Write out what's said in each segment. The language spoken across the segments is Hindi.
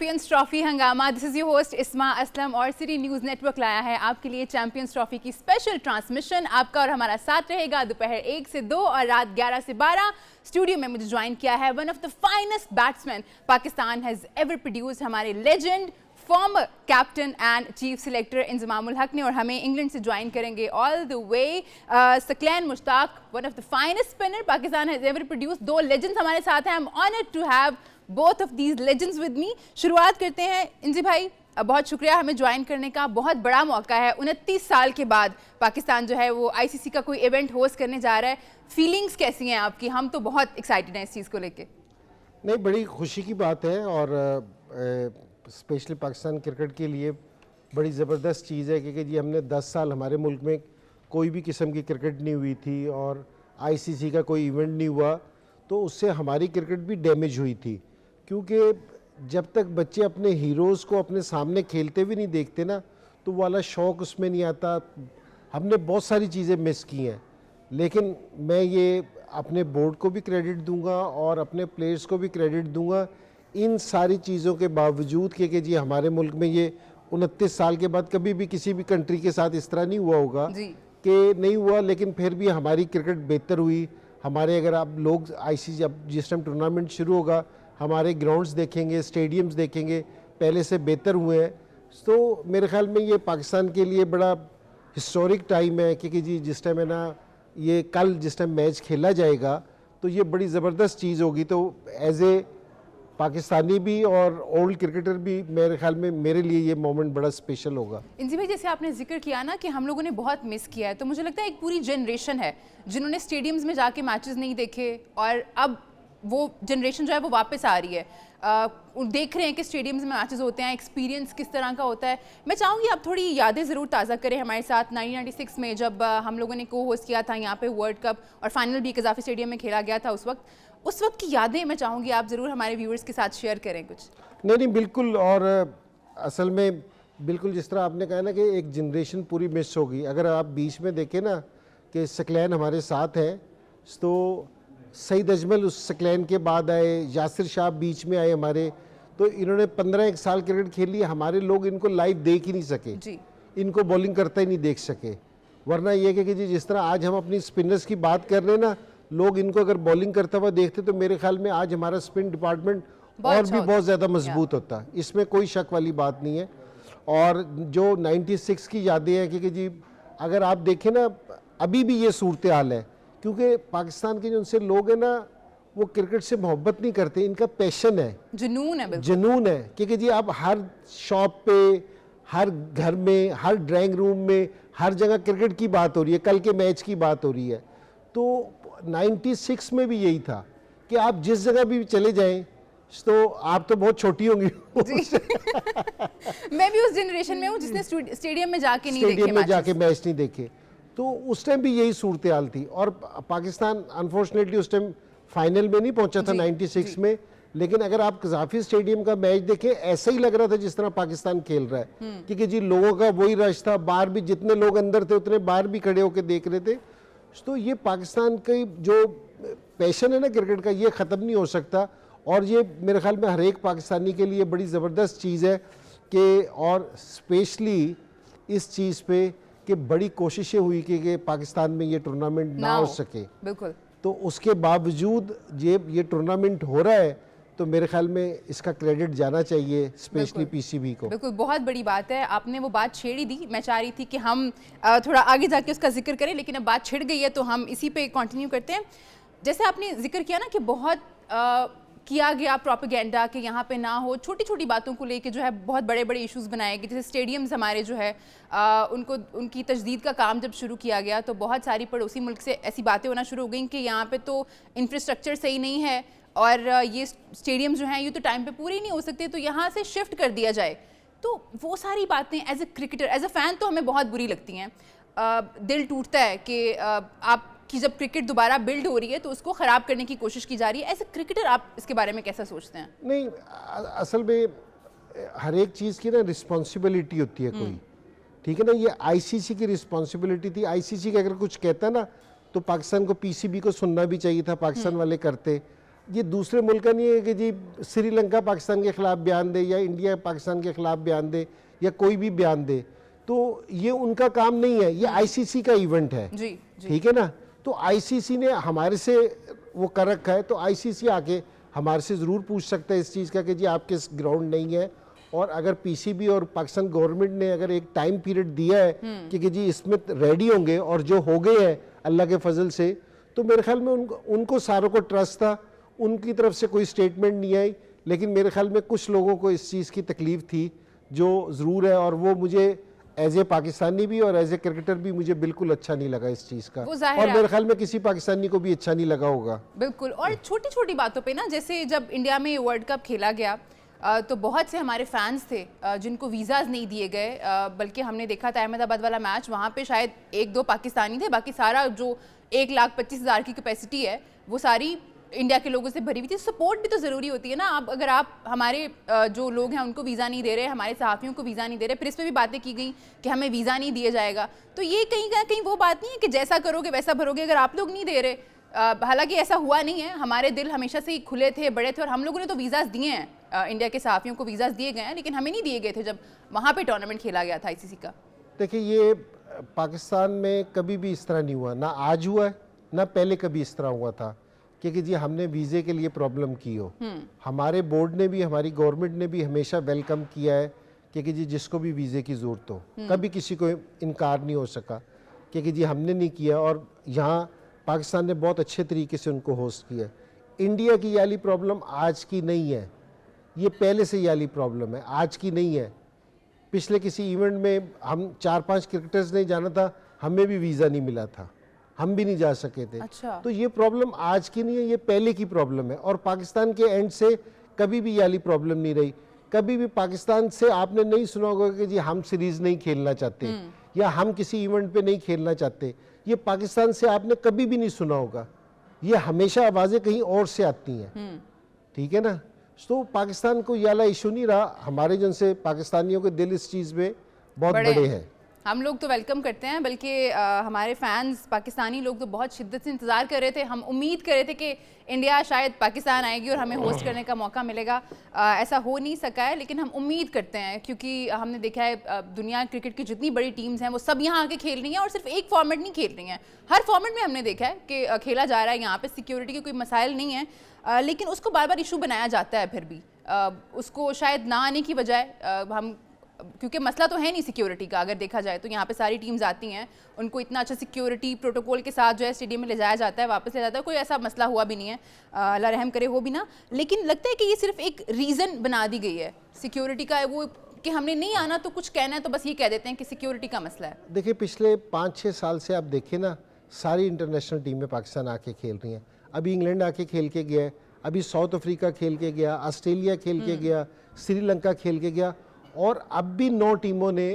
चैंपियंस ट्रॉफी हंगामा। दिस इज योर होस्ट इस्मा असलम और सिटी न्यूज़ नेटवर्क लाया है आपके लिए चैंपियंस ट्रॉफी की स्पेशल ट्रांसमिशन। आपका और हमारा साथ रहेगा दोपहर 1 से 2 और रात 11 से 12। स्टूडियो में मुझे ज्वाइन किया है one of the finest batsman Pakistan has ever produced, हमारे legend former captain and chief selector Inzamamul Haq ने, और हमें इंग्लैंड से ज्वाइन करेंगे all the way Saqlain Mushtaq, one of the finest spinner Pakistan has ever produced. दो लेजेंड्स हमारे साथ हैं। I am honoured to have both of these legends with me. शुरुआत करते हैं इंजी भाई, बहुत शुक्रिया हमें ज्वाइन करने का। बहुत बड़ा मौका है, 29 साल के बाद पाकिस्तान जो है वो आईसीसी का कोई इवेंट होस्ट करने जा रहा है। फीलिंग्स कैसी हैं आपकी? हम तो बहुत एक्साइटेड हैं इस चीज़ को लेके। नहीं, बड़ी खुशी की बात है और स्पेशली पाकिस्तान क्रिकेट के लिए बड़ी ज़बरदस्त चीज़ है क्योंकि जी हमने 10 साल हमारे मुल्क में कोई भी किस्म की क्रिकेट नहीं हुई थी और आईसीसी का कोई इवेंट नहीं हुआ, तो उससे हमारी क्रिकेट भी डैमेज हुई थी। क्योंकि जब तक बच्चे अपने हीरोज़ को अपने सामने खेलते हुए नहीं देखते ना, तो वो वाला शौक़ उसमें नहीं आता। हमने बहुत सारी चीज़ें मिस की हैं, लेकिन मैं ये अपने बोर्ड को भी क्रेडिट दूंगा और अपने प्लेयर्स को भी क्रेडिट दूंगा इन सारी चीज़ों के बावजूद कि जी हमारे मुल्क में ये 29 साल के बाद कभी भी किसी भी कंट्री के साथ इस तरह नहीं हुआ होगा कि नहीं हुआ, लेकिन फिर भी हमारी क्रिकेट बेहतर हुई। हमारे अगर आप लोग आईसीसी अब जिस टाइम टूर्नामेंट शुरू होगा हमारे ग्राउंड्स देखेंगे, स्टेडियम्स देखेंगे, पहले से बेहतर हुए हैं। तो मेरे ख्याल में ये पाकिस्तान के लिए बड़ा हिस्टोरिक टाइम है क्योंकि जी जिस टाइम है ना, ये कल जिस टाइम मैच खेला जाएगा तो ये बड़ी ज़बरदस्त चीज़ होगी। तो एज ए पाकिस्तानी भी और ओल्ड क्रिकेटर भी मेरे ख्याल में मेरे लिए ये मोमेंट बड़ा स्पेशल होगा। इंजी भाई, जैसे आपने जिक्र किया ना कि हम लोगों ने बहुत मिस किया है, तो मुझे लगता है एक पूरी जनरेशन है जिन्होंने स्टेडियम्स में जाके मैचेस नहीं देखे और अब वो जनरेशन जो है वो वापस आ रही है। देख रहे हैं कि स्टेडियम्स में मैचेस होते हैं, एक्सपीरियंस किस तरह का होता है। मैं चाहूँगी आप थोड़ी यादें ज़रूर ताज़ा करें हमारे साथ। 1996 में जब हम लोगों ने को होस्ट किया था यहाँ पे वर्ल्ड कप और फाइनल भी कज़ाफ़ी स्टेडियम में खेला गया था उस वक्त की यादें मैं चाहूँगी आप ज़रूर हमारे व्यूअर्स के साथ शेयर करें कुछ। नहीं बिल्कुल, और असल में बिल्कुल जिस तरह आपने कहा ना कि एक जनरेशन पूरी मिस होगी। अगर आप बीच में देखें ना कि सकलैन हमारे साथ है, तो सईद अजमल उस सकलैन के बाद आए, यासिर शाह बीच में आए हमारे, तो इन्होंने 15 साल क्रिकेट खेली। हमारे लोग इनको लाइव देख ही नहीं सके जी। इनको बॉलिंग करता ही नहीं देख सके। वरना ये कि जी जिस तरह आज हम अपनी स्पिनर्स की बात कर रहे हैं ना, लोग इनको अगर बॉलिंग करता हुआ देखते तो मेरे ख्याल में आज हमारा स्पिन डिपार्टमेंट और भी बहुत ज़्यादा मजबूत होता। इसमें कोई शक वाली बात नहीं है। और जो 96 की यादें हैं क्योंकि जी अगर आप देखें ना अभी भी ये सूरत हाल है, क्योंकि पाकिस्तान के जो उनसे लोग हैं ना वो क्रिकेट से मोहब्बत नहीं करते, इनका पैशन है, जुनून है। क्योंकि जी आप हर शॉप पे, हर घर में, हर ड्राइंग रूम में, हर जगह क्रिकेट की बात हो रही है, कल के मैच की बात हो रही है। तो 96 में भी यही था कि आप जिस जगह भी चले जाएं, तो आप तो बहुत छोटी होंगी मैं भी उस जनरेशन में हूँ जिसने स्टेडियम में जाके मैच नहीं देखे। तो उस टाइम भी यही सूरत हाल थी और पाकिस्तान अनफॉर्चुनेटली उस टाइम फाइनल में नहीं पहुंचा था 96 में। लेकिन अगर आप कज़ाफ़ी स्टेडियम का मैच देखें, ऐसा ही लग रहा था जिस तरह पाकिस्तान खेल रहा है, क्योंकि जी लोगों का वही रश था। बाहर भी जितने लोग अंदर थे उतने बाहर भी खड़े होकर देख रहे थे। तो ये पाकिस्तान का जो पैशन है ना क्रिकेट का, ये ख़त्म नहीं हो सकता। और ये मेरे ख्याल में हर एक पाकिस्तानी के लिए बड़ी ज़बरदस्त चीज़ है कि, और स्पेशली इस चीज़ पे कि बड़ी कोशिशें हुई कि पाकिस्तान में ये टूर्नामेंट ना हो सके। बिल्कुल। तो उसके बावजूद ये टूर्नामेंट हो रहा है, तो मेरे ख्याल में इसका क्रेडिट जाना चाहिए स्पेशली पीसीबी को। बिल्कुल, बहुत बड़ी बात है। आपने वो बात छेड़ी दी। मैं चाह रही थी कि हम थोड़ा आगे जाके उसका जिक्र करें, लेकिन अब बात छिड़ गई है तो हम इसी पे कंटिन्यू करते हैं। जैसे आपने जिक्र किया ना कि बहुत किया गया प्रोपेगेंडा कि यहाँ पे ना हो, छोटी छोटी बातों को लेके जो है बहुत बड़े बड़े इश्यूज़ बनाए गए। जैसे स्टेडियम्स हमारे जो है उनकी तजदीद का काम जब शुरू किया गया तो बहुत सारी पड़ोसी मुल्क से ऐसी बातें होना शुरू हो गई कि यहाँ पे तो इंफ्रास्ट्रक्चर सही नहीं है और ये स्टेडियम जो हैं ये तो टाइम पे पूरे ही नहीं हो सकते, तो यहाँ से शिफ्ट कर दिया जाए। तो वो सारी बातें as a cricketer, as a fan तो हमें बहुत बुरी लगती हैं। दिल टूटता है कि आपकी जब क्रिकेट दोबारा बिल्ड हो रही है तो उसको ख़राब करने की कोशिश की जा रही है। एज ए क्रिकेटर आप इसके बारे में कैसा सोचते हैं? नहीं, असल में हर एक चीज़ की ना रिस्पॉन्सिबिलिटी होती है कोई, ठीक है ना। ये आईसीसी की रिस्पॉन्सिबिलिटी थी। आईसीसी का अगर कुछ कहता ना तो पाकिस्तान को पीसीबी को सुनना भी चाहिए था, पाकिस्तान वाले करते। ये दूसरे मुल्क का नहीं है कि जी श्रीलंका पाकिस्तान के खिलाफ बयान दे या इंडिया पाकिस्तान के खिलाफ बयान दे या कोई भी बयान दे, तो ये उनका काम नहीं है, ये आईसीसी का इवेंट है। जी, जी। ठीक है ना। तो आईसीसी ने हमारे से वो कर रखा है, तो आईसीसी आके हमारे से ज़रूर पूछ सकता है इस चीज़ का कि जी आपके ग्राउंड नहीं है, और अगर पीसीबी और पाकिस्तान गवर्नमेंट ने अगर एक टाइम पीरियड दिया है कि जी इसमें रेडी होंगे और जो हो गए हैं अल्लाह के फजल से, तो मेरे ख्याल में उनको सारों को ट्रस्ट था, उनकी तरफ से कोई स्टेटमेंट नहीं आई। लेकिन मेरे ख्याल में कुछ लोगों को इस चीज़ की तकलीफ़ थी जो ज़रूर है, और वो मुझे एज ए पाकिस्तानी भी और एज ए क्रिकेटर भी मुझे बिल्कुल अच्छा नहीं लगा इस चीज़ का, और मेरे ख्याल में किसी पाकिस्तानी को भी अच्छा नहीं लगा होगा। बिल्कुल। और छोटी छोटी बातों पे ना, जैसे जब इंडिया में वर्ल्ड कप खेला गया तो बहुत से हमारे फैंस थे जिनको वीज़ाज़ नहीं दिए गए, बल्कि हमने देखा था अहमदाबाद वाला मैच, वहाँ पे शायद 1-2 पाकिस्तानी थे, बाकी सारा जो 1,25,000 की कैपेसिटी है वो सारी इंडिया के लोगों से भरी हुई थी। सपोर्ट भी तो ज़रूरी होती है ना। आप अगर आप हमारे जो लोग हैं उनको वीज़ा नहीं दे रहे, हमारे सहाफ़ियों को वीज़ा नहीं दे रहे, फिर इस पर भी बातें की गई कि हमें वीज़ा नहीं दिया जाएगा, तो ये कहीं ना कहीं वो बात नहीं है कि जैसा करोगे वैसा भरोगे। अगर आप लोग नहीं दे रहे, हालांकि ऐसा हुआ नहीं है, हमारे दिल हमेशा से ही खुले थे, बड़े थे, और हम लोगों ने तो वीज़ाज़ दिए हैं, इंडिया के सहाफ़ियों को वीज़ाज़ दिए गए हैं, लेकिन हमें नहीं दिए गए थे जब वहाँ पे टूर्नामेंट खेला गया था आईसीसी का। देखिए, ये पाकिस्तान में कभी भी इस तरह नहीं हुआ, ना आज हुआ है ना पहले कभी इस तरह हुआ था कि जी हमने वीज़े के लिए प्रॉब्लम की हो। हमारे बोर्ड ने भी, हमारी गवर्नमेंट ने भी हमेशा वेलकम किया है कि जी जिसको भी वीज़े की ज़रूरत हो, कभी किसी को इनकार नहीं हो सका कि जी हमने नहीं किया, और यहाँ पाकिस्तान ने बहुत अच्छे तरीके से उनको होस्ट किया। इंडिया की ये वाली प्रॉब्लम आज की नहीं है, ये पहले से ये वाली प्रॉब्लम है, आज की नहीं है। पिछले किसी इवेंट में हम 4-5 क्रिकेटर्स ने जाना था, हमें भी वीज़ा नहीं मिला था, हम भी नहीं जा सके थे। अच्छा। तो ये प्रॉब्लम आज की नहीं है, ये पहले की प्रॉब्लम है, और पाकिस्तान के एंड से कभी भी ये वाली प्रॉब्लम नहीं रही। कभी भी पाकिस्तान से आपने नहीं सुना होगा कि जी हम सीरीज़ नहीं खेलना चाहते या हम किसी इवेंट पे नहीं खेलना चाहते, ये पाकिस्तान से आपने कभी भी नहीं सुना होगा। ये हमेशा आवाज़ें कहीं और से आती हैं, ठीक है ना। तो पाकिस्तान को ये वाला इशू नहीं रहा, हमारे जिनसे पाकिस्तानियों के दिल इस चीज़ में बहुत बड़े हैं। हम लोग तो वेलकम करते हैं, बल्कि हमारे फैंस पाकिस्तानी लोग तो बहुत शिद्दत से इंतज़ार कर रहे थे। हम उम्मीद कर रहे थे कि इंडिया शायद पाकिस्तान आएगी और हमें होस्ट करने का मौका मिलेगा। ऐसा हो नहीं सका है, लेकिन हम उम्मीद करते हैं, क्योंकि हमने देखा है दुनिया क्रिकेट की जितनी बड़ी टीम्स हैं वो सब यहाँ आके खेल रही हैं, और सिर्फ एक फॉर्मेट नहीं खेल रही हैं, हर फॉर्मेट में हमने देखा है कि खेला जा रहा है। यहाँ पे सिक्योरिटी के कोई मसाइल नहीं है, लेकिन उसको बार बार इशू बनाया जाता है। फिर भी उसको शायद ना आने की बजाय हम, क्योंकि मसला तो है नहीं सिक्योरिटी का, अगर देखा जाए तो यहाँ पे सारी टीम्स आती हैं, उनको इतना अच्छा सिक्योरिटी प्रोटोकॉल के साथ जो है स्टेडियम में ले जाया जाता है, वापस ले जाता है, कोई ऐसा मसला हुआ भी नहीं है, अल्लाह रहम करे हो भी ना। लेकिन लगता है कि ये सिर्फ एक रीज़न बना दी गई है सिक्योरिटी का, वो कि हमने नहीं आना तो कुछ कहना है तो बस ये कह देते हैं कि सिक्योरिटी का मसला है। देखिए, पिछले 5-6 साल से आप देखें ना, सारी इंटरनेशनल टीमें पाकिस्तान आके खेल रही हैं। अभी इंग्लैंड आके खेल के गया, अभी साउथ अफ्रीका खेल के गया, ऑस्ट्रेलिया खेल के गया, श्रीलंका खेल के गया, और अब भी 9 टीमों ने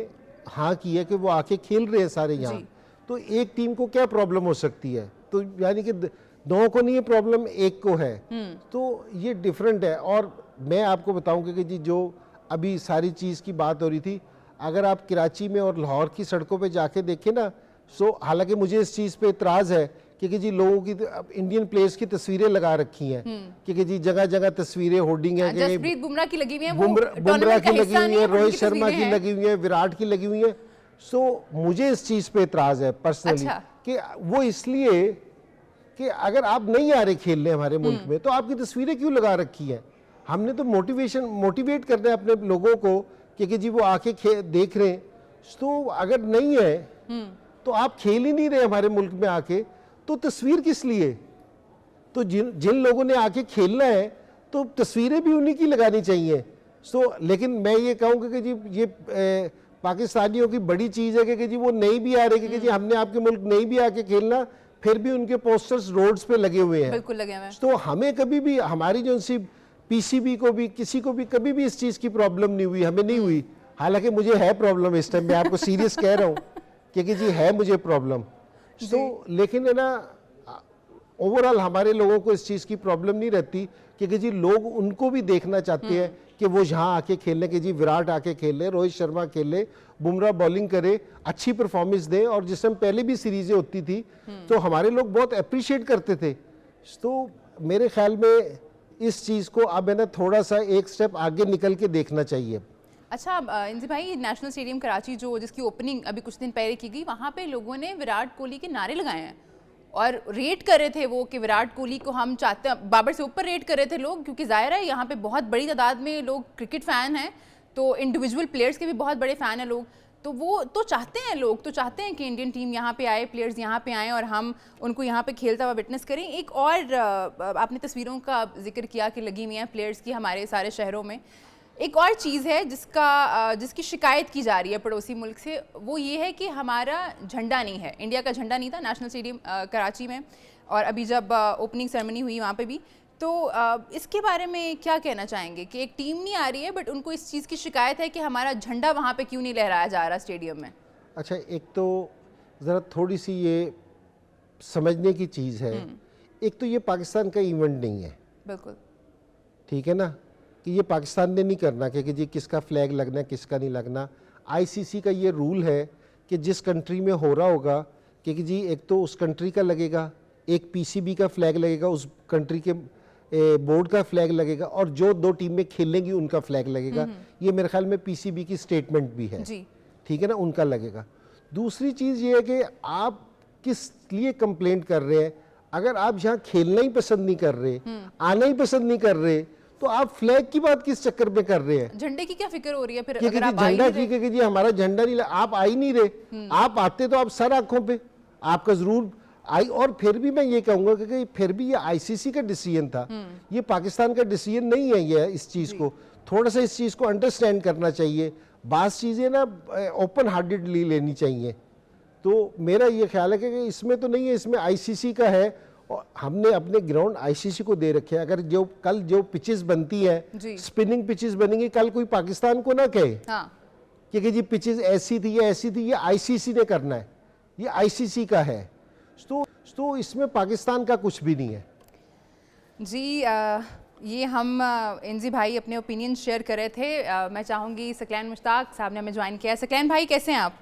हाँ की है कि वो आके खेल रहे हैं सारे यहाँ। तो एक टीम को क्या प्रॉब्लम हो सकती है? तो यानी कि 9 को नहीं है प्रॉब्लम, एक को है। तो ये डिफरेंट है। और मैं आपको बताऊं कि जी जो अभी सारी चीज़ की बात हो रही थी, अगर आप कराची में और लाहौर की सड़कों पे जाके देखें ना, सो हालांकि मुझे इस चीज़ पे इतराज़ है क्योंकि जी लोगों की इंडियन प्लेयर्स की तस्वीरें लगा रखी हैं, क्योंकि जी जगह जगह तस्वीरें होर्डिंग है, जसप्रीत बुमराह की लगी हुई है, बुमराह की लगी हुई है, रोहित शर्मा की लगी हुई है, विराट की लगी हुई है। सो मुझे इस चीज़ पे इतराज़ है पर्सनली कि वो इसलिए कि अगर आप नहीं आ रहे खेलने हमारे मुल्क में तो आपकी तस्वीरें क्यों लगा रखी है? हमने तो मोटिवेट करना है अपने लोगों को कि जी वो आके देख रहे हैं। तो अगर नहीं है तो आप खेल ही नहीं रहे हमारे मुल्क में आके, तो तस्वीर किस लिए? तो जिन लोगों ने आके खेलना है तो तस्वीरें भी उन्हीं की लगानी चाहिए। लेकिन मैं ये कहूँगा कि जी ये पाकिस्तानियों की बड़ी चीज़ है कि जी वो नहीं भी आ रहे कि जी हमने आपके मुल्क नहीं भी आके खेलना, फिर भी उनके पोस्टर्स रोड्स पे लगे हुए हैं। बिल्कुल लगे हुए हैं। तो हमें कभी भी, हमारी जो सी पीसीबी को भी, किसी को भी कभी भी इस चीज़ की प्रॉब्लम नहीं हुई, हमें नहीं हुई। हालांकि मुझे है प्रॉब्लम इस टाइम, मैं आपको सीरियस कह रहा हूँ कि जी है मुझे प्रॉब्लम। लेकिन है ना, ओवरऑल हमारे लोगों को इस चीज़ की प्रॉब्लम नहीं रहती क्योंकि जी लोग उनको भी देखना चाहते हैं कि वो यहाँ आके खेलने के, जी विराट आके खेले, रोहित शर्मा खेले, बुमराह बॉलिंग करे, अच्छी परफॉर्मेंस दे। और जिस टाइम पहले भी सीरीजें होती थी तो हमारे लोग बहुत अप्रिशिएट करते थे। तो मेरे ख्याल में इस चीज़ को अब है ना थोड़ा सा एक स्टेप आगे निकल के देखना चाहिए। अच्छा इंजी भाई, नेशनल स्टेडियम कराची जो जिसकी ओपनिंग अभी कुछ दिन पहले की गई, वहाँ पे लोगों ने विराट कोहली के नारे लगाए हैं और रेट कर रहे थे वो कि विराट कोहली को हम चाहते हैं, बाबर से ऊपर रेट कर रहे थे लोग, क्योंकि जाहिर है यहाँ पे बहुत बड़ी तादाद में लोग क्रिकेट फ़ैन हैं, तो इंडिविजुअल प्लेयर्स के भी बहुत बड़े फ़ैन हैं लोग, तो वो तो चाहते हैं, लोग तो चाहते हैं कि इंडियन टीम यहाँ पे आए, प्लेयर्स यहाँ पे आएँ और हम उनको यहाँ पे खेलता हुआ विटनेस करें। एक और आपने तस्वीरों का जिक्र किया कि लगी हुई हैं प्लेयर्स की हमारे सारे शहरों में। एक और चीज़ है जिसकी शिकायत की जा रही है पड़ोसी मुल्क से, वो ये है कि हमारा झंडा नहीं है, इंडिया का झंडा नहीं था नेशनल स्टेडियम कराची में, और अभी जब ओपनिंग सेरेमनी हुई वहाँ पे भी, तो इसके बारे में क्या कहना चाहेंगे कि एक टीम नहीं आ रही है बट उनको इस चीज़ की शिकायत है कि हमारा झंडा वहाँ पे क्यों नहीं लहराया जा रहा स्टेडियम में? अच्छा, एक तो ज़रा थोड़ी सी ये समझने की चीज़ है, एक तो ये पाकिस्तान का इवेंट नहीं है, बिल्कुल ठीक है ना, कि ये पाकिस्तान ने नहीं करना कि जी किसका फ्लैग लगना है किसका नहीं लगना। आईसीसी का ये रूल है कि जिस कंट्री में हो रहा होगा कि जी एक तो उस कंट्री का लगेगा, एक पीसीबी का फ्लैग लगेगा, उस कंट्री के बोर्ड का फ्लैग लगेगा, और जो दो टीमें खेलेंगी उनका फ्लैग लगेगा। ये मेरे ख्याल में पीसीबी की स्टेटमेंट भी है, ठीक है ना, उनका लगेगा। दूसरी चीज़ ये है कि आप किस लिए कंप्लेंट कर रहे हैं। अगर आप यहाँ खेलना ही पसंद नहीं कर रहे, आना ही पसंद नहीं कर रहे, तो आप फ्लैग की बात किस चक्कर में कर रहे हैं? झंडे की क्या फिक्र हो रही है फिर? अगर आप झंडा ठीक है कि जी हमारा झंडा नहीं, आप आ ही नहीं रहे, आप आते तो आप सर आंखों पे आपका जरूर आई। और फिर भी मैं ये कहूंगा कि फिर भी ये आईसीसी का डिसीजन था, ये पाकिस्तान का डिसीजन नहीं है। ये इस चीज़ को थोड़ा सा इस चीज़ को अंडरस्टैंड करना चाहिए, बास चीज़ें ना ओपन हार्टेडली लेनी चाहिए। तो मेरा ये ख्याल है कि इसमें तो नहीं है, इसमें आईसीसी का है और हमने अपने ग्राउंड आईसीसी को दे रखे हैं। अगर जो कल जो पिचेस बनती हैं, स्पिनिंग पिचेस बनेंगी, कल कोई पाकिस्तान को ना कहे कि जी पिचेस ऐसी थी या ऐसी थी, ये आईसीसी ने करना है, ये आईसीसी का है। तो इसमें पाकिस्तान का कुछ भी नहीं है जी। ये हम इंजी भाई अपने ओपिनियन शेयर कर रहे थे। मैं चाहूँगी सकलैन मुश्ताक साहब ने हमें ज्वाइन किया है। सकलैन भाई कैसे हैं आप?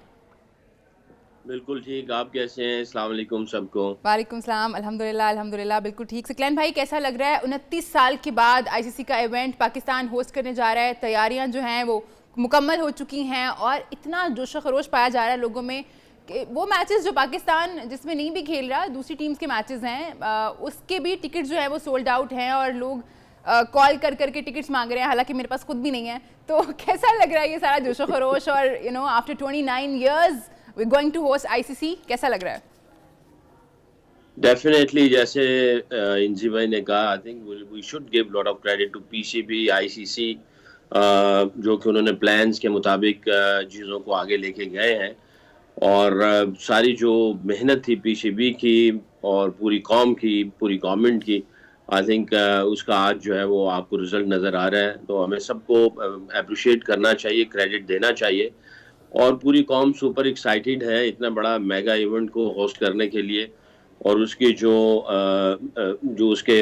बिल्कुल ठीक, आप कैसे हैं? अस्सलाम वालेकुम सबको। वालेकुम सलाम, अल्हम्दुलिल्लाह अल्हम्दुलिल्लाह बिल्कुल ठीक। सकलैन भाई कैसा लग रहा है 29 साल के बाद आईसीसी का इवेंट पाकिस्तान होस्ट करने जा रहा है, तैयारियां जो हैं वो मुकम्मल हो चुकी हैं और इतना जोश खरोश पाया जा रहा है लोगों में कि वो मैचेस जो पाकिस्तान जिसमें नहीं भी खेल रहा, दूसरी टीम्स के मैचेस हैं, उसके भी टिकट जो है वो सोल्ड आउट हैं और लोग कॉल कर करके टिकट्स मांग रहे हैं, हालांकि मेरे पास खुद भी नहीं है। तो कैसा लग रहा है ये सारा जोश खरोश और you know after 29 years we're going to host ICC, कैसा लग रहा है? डेफिनेटली, जैसे इंजी भाई ने कहा, I think we should give lot of credit to PCB, ICC, जो कि उन्होंने प्लान्स के मुताबिक चीज़ों को आगे लेके गए हैं। और सारी जो मेहनत थी पीसीबी की और पूरी कौम की, पूरी गवर्नमेंट की, आई थिंक उसका आज जो है वो आपको रिजल्ट नज़र आ रहा है। तो हमें सबको अप्रिशिएट करना चाहिए, क्रेडिट देना चाहिए। और पूरी कौम सुपर एक्साइटेड है इतना बड़ा मेगा इवेंट को होस्ट करने के लिए। और उसकी जो उसके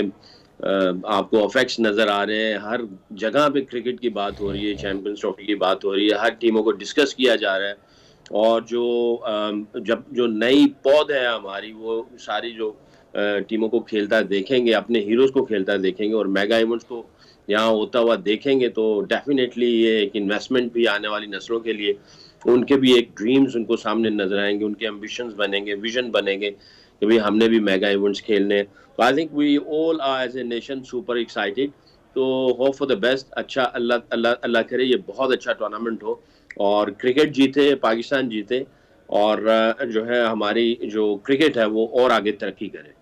आपको इफेक्ट्स नज़र आ रहे हैं, हर जगह पे क्रिकेट की बात हो रही है, चैंपियंस ट्रॉफी की बात हो रही है, हर टीमों को डिस्कस किया जा रहा है। और जो नई पौध है हमारी, वो सारी जो टीमों को खेलता देखेंगे, अपने हीरोज़ को खेलता देखेंगे और मेगा इवेंट्स को यहाँ होता हुआ देखेंगे, तो डेफिनेटली ये एक इन्वेस्टमेंट भी आने वाली नस्लों के लिए, उनके भी एक ड्रीम्स उनको सामने नजर आएंगे, उनके एम्बिशंस बनेंगे, विजन बनेंगे कि भाई हमने भी मेगा इवेंट्स खेलने। तो I think we all are as a nation super excited. तो होप फॉर द बेस्ट। अच्छा, अल्लाह करे ये बहुत अच्छा टूर्नामेंट हो और क्रिकेट जीते, पाकिस्तान जीते और जो है हमारी जो क्रिकेट है वो और आगे तरक्की करे।